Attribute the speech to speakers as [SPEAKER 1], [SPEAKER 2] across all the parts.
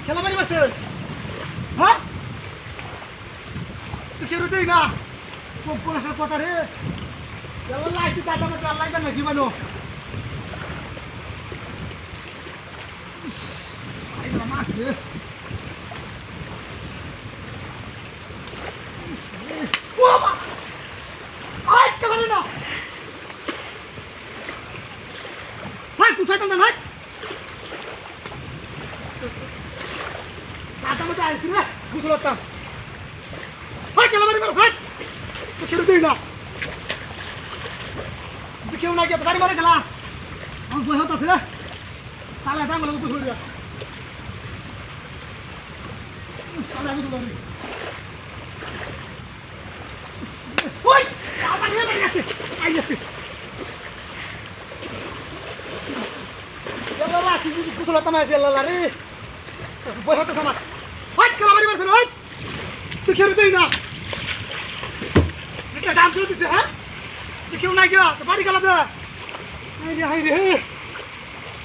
[SPEAKER 1] খেলা বাড়ি বাসে হ্যাঁ তুই কেউ দেই না সব পড়াশোনার কথা রে লাইট দাদা মতো আর লাগবে না কি মানো মাছ রে কুসাইতাম না ভাই দাদা মতো আসছি রে বুঝতে পারতাম ভাই কেলা বাড়ি মারা ভাই তো কেউ দেই না কেউ না গিয়ে বাড়ি মারা গেলা আমার বই হত আছে রে সালা দাম লাগবে বুঝলো রে সালা বুঝলো রে ওই আবার নিয়ে বাড়ি গেছে আই গেছে এলা কি বুঝলো তোমায় এলা রে বই হত আমার ভাই কেলা বাড়ি মারছ ভাই তুই কেউ দেই না এটা দাম দিয়ে দিছে হ্যাঁ তুই কেউ নাই গিয়া তো বাড়ি গেলা দে হাই রে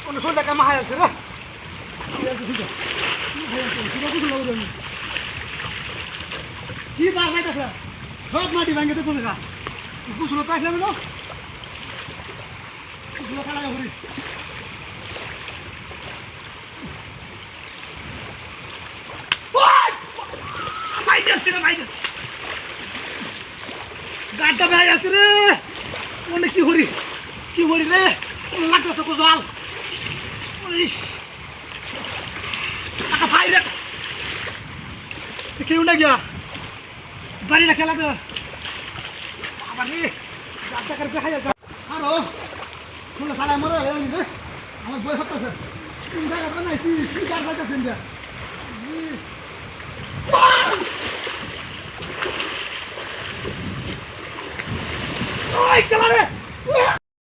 [SPEAKER 1] কোন সন্ধ্যা কামা হাই আছে রে কি দাস লাইতেছে সব মাটি ভাঙে তো কোথায় বুঝলো তো আসলাম না বুঝলো খেলা ঘুরি গাড়টা বেড়ে যাচ্ছে রে মনে কি করি রে লাগছে তো জল ভাই রে কেউ না গিয়া বাড়িটা খেলা তো আবার রে গাড়টা করে দেখা যাচ্ছে আরো খুলে সালা মরে রে আমার বই হচ্ছে তিন জায়গা বানাইছি কি গাড় বাজাচ্ছেন যা Ay, cállate.